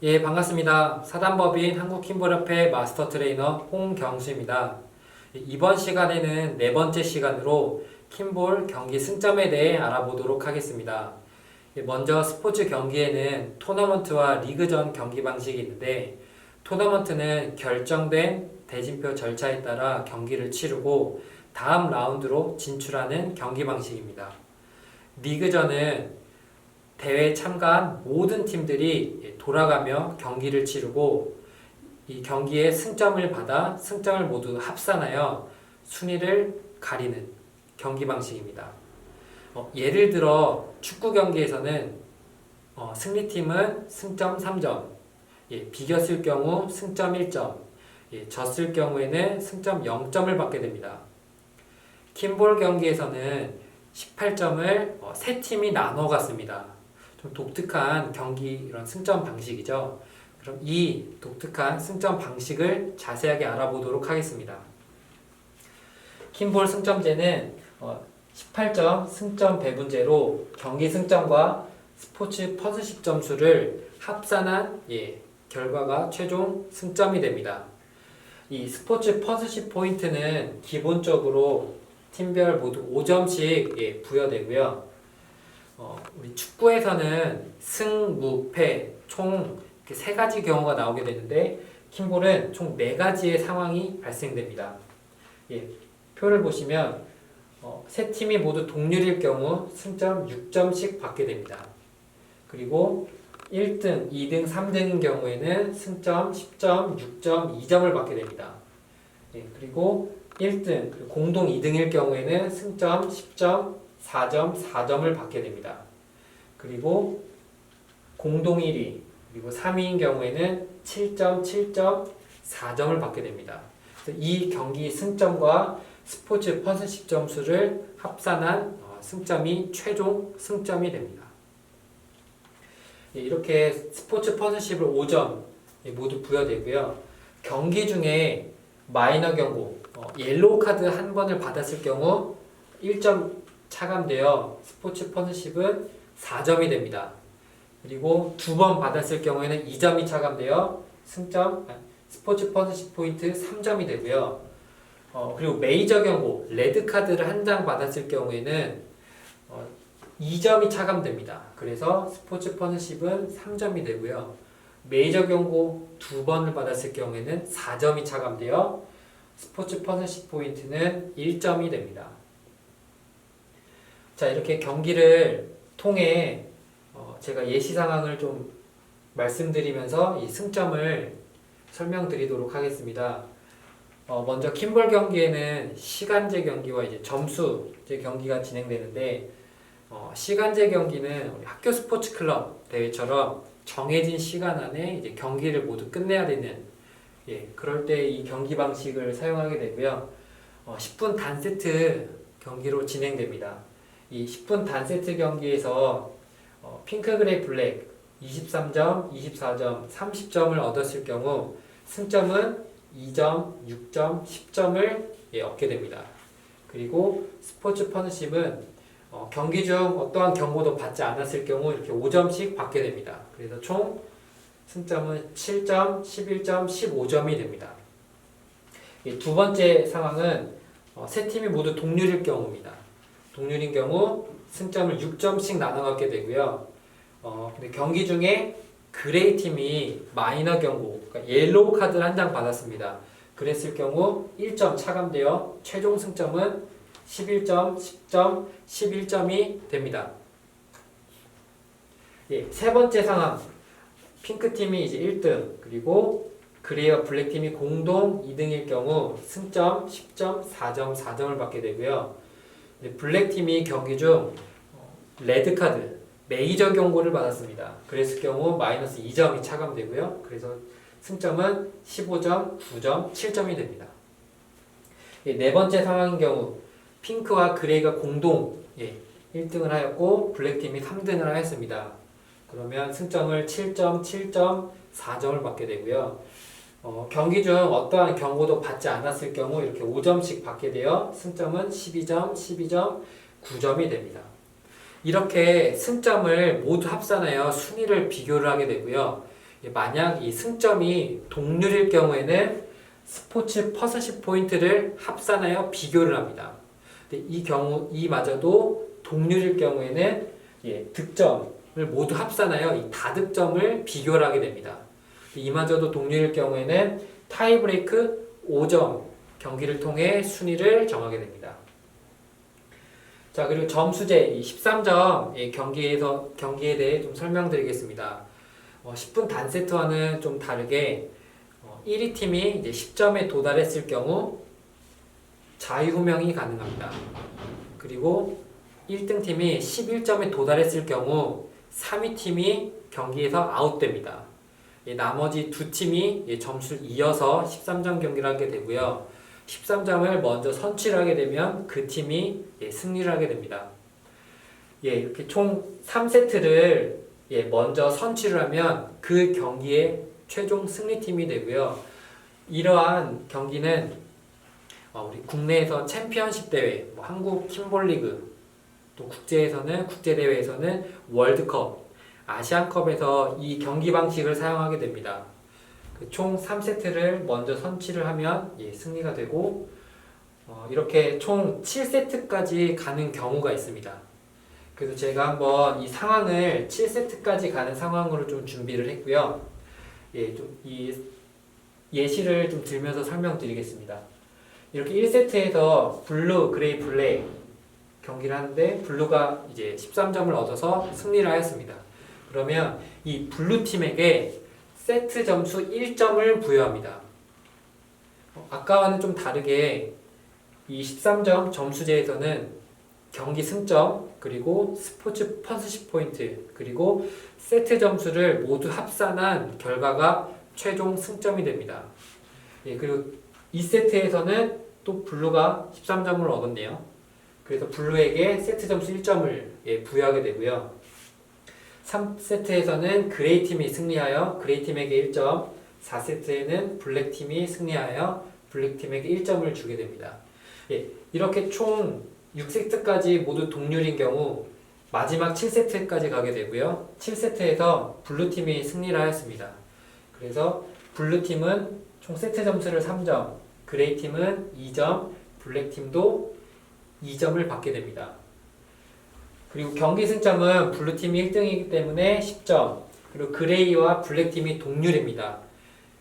예, 반갑습니다. 사단법인 한국킴볼협회 마스터 트레이너 홍경수입니다. 이번 시간에는 네 번째 시간으로 킴볼 경기 승점에 대해 알아보도록 하겠습니다. 먼저 스포츠 경기에는 토너먼트와 리그전 경기 방식이 있는데, 토너먼트는 결정된 대진표 절차에 따라 경기를 치르고 다음 라운드로 진출하는 경기 방식입니다. 리그전은 대회에 참가한 모든 팀들이 돌아가며 경기를 치르고 이 경기에 승점을 받아 승점을 모두 합산하여 순위를 가리는 경기 방식입니다. 예를 들어 축구 경기에서는 승리팀은 승점 3점, 비겼을 경우 승점 1점, 졌을 경우에는 승점 0점을 받게 됩니다. 킴볼 경기에서는 18점을 세 팀이 나눠 갔습니다. 좀 독특한 경기 이런 승점 방식이죠. 그럼 이 독특한 승점 방식을 자세하게 알아보도록 하겠습니다. 킴볼 승점제는 18점 승점 배분제로 경기 승점과 스포츠 퍼스십 점수를 합산한 결과가 최종 승점이 됩니다. 이 스포츠 퍼스십 포인트는 기본적으로 팀별 모두 5점씩 부여되고요. 우리 축구에서는 승, 무, 패 총 세 가지 경우가 나오게 되는데 킴볼은 총 4가지의 상황이 발생됩니다. 표를 보시면 세 팀이 모두 동률일 경우 승점 6점씩 받게 됩니다. 그리고 1등, 2등, 3등인 경우에는 승점 10점, 6점, 2점을 받게 됩니다. 그리고 1등, 공동 2등일 경우에는 승점 10점, 4점, 4점을 받게 됩니다. 그리고 공동 1위, 그리고 3위인 경우에는 7점, 7점, 4점을 받게 됩니다. 이 경기 승점과 스포츠 퍼스십 점수를 합산한 승점이 최종 승점이 됩니다. 이렇게 스포츠 퍼스십을 5점 모두 부여되고요. 경기 중에 마이너 경고, 옐로우 카드 한 번을 받았을 경우 1점 차감되어 스포츠 퍼스십은 4점이 됩니다. 그리고 2번 받았을 경우에는 2점이 차감되어 스포츠 퍼스십 포인트 3점이 되고요. 그리고 메이저 경고, 레드 카드를 한 장 받았을 경우에는 2점이 차감됩니다. 그래서 스포츠 퍼스십은 3점이 되고요. 메이저 경고 2번을 받았을 경우에는 4점이 차감되어 스포츠 퍼스십 포인트는 1점이 됩니다. 자, 이렇게 경기를 통해 제가 예시 상황을 좀 말씀드리면서 이 승점을 설명드리도록 하겠습니다. 먼저 킴볼 경기에는 시간제 경기와 이제 점수제 경기가 진행되는데, 시간제 경기는 우리 학교 스포츠 클럽 대회처럼 정해진 시간 안에 이제 경기를 모두 끝내야 되는, 그럴 때 이 경기 방식을 사용하게 되고요. 10분 단세트 경기로 진행됩니다. 이 10분 단세트 경기에서 핑크, 그레이, 블랙 23점, 24점, 30점을 얻었을 경우 승점은 2점, 6점, 10점을 얻게 됩니다. 그리고 스포츠 퍼스십은 경기 중 어떠한 경고도 받지 않았을 경우 이렇게 5점씩 받게 됩니다. 그래서 총 승점은 7점, 11점, 15점이 됩니다. 두 번째 상황은 세 팀이 모두 동률일 경우입니다. 동률인 경우 승점을 6점씩 나눠 갖게 되고요. 근데 경기 중에 그레이 팀이 마이너 경고, 그러니까 옐로우 카드를 한 장 받았습니다. 그랬을 경우 1점 차감되어 최종 승점은 11점, 10점, 11점이 됩니다. 세 번째 상황, 핑크 팀이 이제 1등, 그리고 그레이와 블랙 팀이 공동 2등일 경우 승점 10점, 4점, 4점을 받게 되고요. 블랙 팀이 경기 중 레드 카드, 메이저 경고를 받았습니다. 그랬을 경우 마이너스 2점이 차감되고요. 그래서 승점은 15점, 9점, 7점이 됩니다. 네 번째 상황인 경우 핑크와 그레이가 공동 1등을 하였고 블랙팀이 3등을 하였습니다. 그러면 승점을 7점, 7점, 4점을 받게 되고요. 경기 중 어떠한 경고도 받지 않았을 경우 이렇게 5점씩 받게 되어 승점은 12점, 12점, 9점이 됩니다. 이렇게 승점을 모두 합산하여 순위를 비교를 하게 되고요. 만약 이 승점이 동률일 경우에는 스포츠 퍼스십 포인트를 합산하여 비교를 합니다. 근데 이마저도 동률일 경우에는 득점을 모두 합산하여 이 다득점을 비교를 하게 됩니다. 이마저도 동률일 경우에는 타이브레이크 5점 경기를 통해 순위를 정하게 됩니다. 자, 그리고 점수제 이 13점 경기에 대해 좀 설명드리겠습니다. 10분 단세트와는 좀 다르게 1위 팀이 이제 10점에 도달했을 경우 자유호명이 가능합니다. 그리고 1등 팀이 11점에 도달했을 경우 3위 팀이 경기에서 아웃됩니다. 나머지 두 팀이 점수를 이어서 13점 경기를 하게 되고요. 13점을 먼저 선취를 하게 되면 그 팀이 승리를 하게 됩니다. 이렇게 총 3세트를 먼저 선취를 하면 그 경기의 최종 승리팀이 되고요. 이러한 경기는 우리 국내에서 챔피언십 대회, 한국 킴볼리그, 또 국제대회에서는 월드컵, 아시안컵에서 이 경기 방식을 사용하게 됩니다. 총 3세트를 먼저 선취를 하면 승리가 되고 이렇게 총 7세트까지 가는 경우가 있습니다. 그래서 제가 한번 이 상황을 7세트까지 가는 상황으로 좀 준비를 했고요. 좀 이 예시를 좀 들면서 설명드리겠습니다. 이렇게 1세트에서 블루, 그레이, 블랙 경기를 하는데 블루가 이제 13점을 얻어서 승리를 하였습니다. 그러면 이 블루 팀에게 세트 점수 1점을 부여합니다. 아까와는 좀 다르게 이 13점 점수제에서는 경기 승점, 그리고 스포츠 퍼스십 포인트, 그리고 세트 점수를 모두 합산한 결과가 최종 승점이 됩니다. 그리고 2세트에서는 또 블루가 13점을 얻었네요. 그래서 블루에게 세트 점수 1점을 부여하게 되고요. 3세트에서는 그레이 팀이 승리하여 그레이 팀에게 1점, 4세트에는 블랙 팀이 승리하여 블랙 팀에게 1점을 주게 됩니다. 이렇게 총 6세트까지 모두 동률인 경우 마지막 7세트까지 가게 되고요. 7세트에서 블루 팀이 승리를 하였습니다. 그래서 블루 팀은 총 세트 점수를 3점, 그레이 팀은 2점, 블랙 팀도 2점을 받게 됩니다. 그리고 경기 승점은 블루 팀이 1등이기 때문에 10점, 그리고 그레이와 블랙 팀이 동률입니다.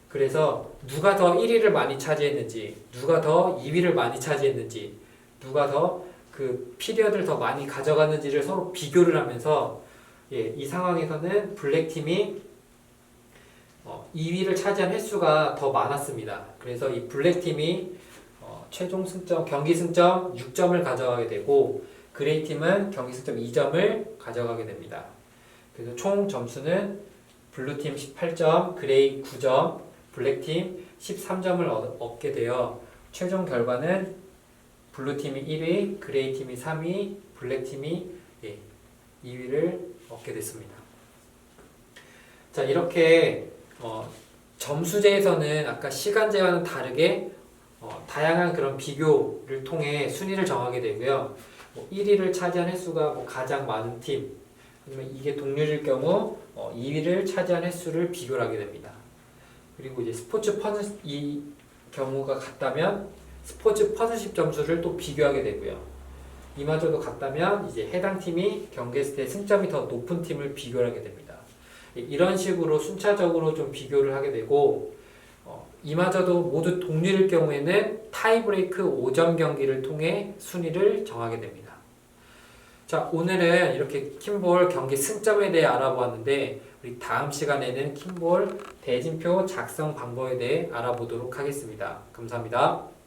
그래서 누가 더 1위를 많이 차지했는지, 누가 더 2위를 많이 차지했는지, 누가 더 그 피리어드를 더 많이 가져갔는지를 서로 비교를 하면서 이 상황에서는 블랙 팀이 2위를 차지한 횟수가 더 많았습니다. 그래서 이 블랙 팀이 최종 승점, 경기 승점 6점을 가져가게 되고 그레이 팀은 경기 승점 2점을 가져가게 됩니다. 그래서 총 점수는 블루 팀 18점, 그레이 9점, 블랙 팀 13점을 얻게 되어 최종 결과는 블루 팀이 1위, 그레이 팀이 3위, 블랙 팀이 2위를 얻게 됐습니다. 자, 이렇게 점수제에서는 아까 시간제와는 다르게 다양한 그런 비교를 통해 순위를 정하게 되고요. 1위를 차지한 횟수가 가장 많은 팀, 아니면 이게 동률일 경우 2위를 차지한 횟수를 비교를 하게 됩니다. 그리고 이제 스포츠 퍼스 이 경우가 같다면 스포츠 퍼스십 점수를 또 비교하게 되고요. 이마저도 같다면 이제 해당 팀이 경기했을 때 승점이 더 높은 팀을 비교를 하게 됩니다. 이런 식으로 순차적으로 좀 비교를 하게 되고 이마저도 모두 동률일 경우에는 타이브레이크 5점 경기를 통해 순위를 정하게 됩니다. 자, 오늘은 이렇게 킴볼 경기 승점에 대해 알아보았는데 우리 다음 시간에는 킴볼 대진표 작성 방법에 대해 알아보도록 하겠습니다. 감사합니다.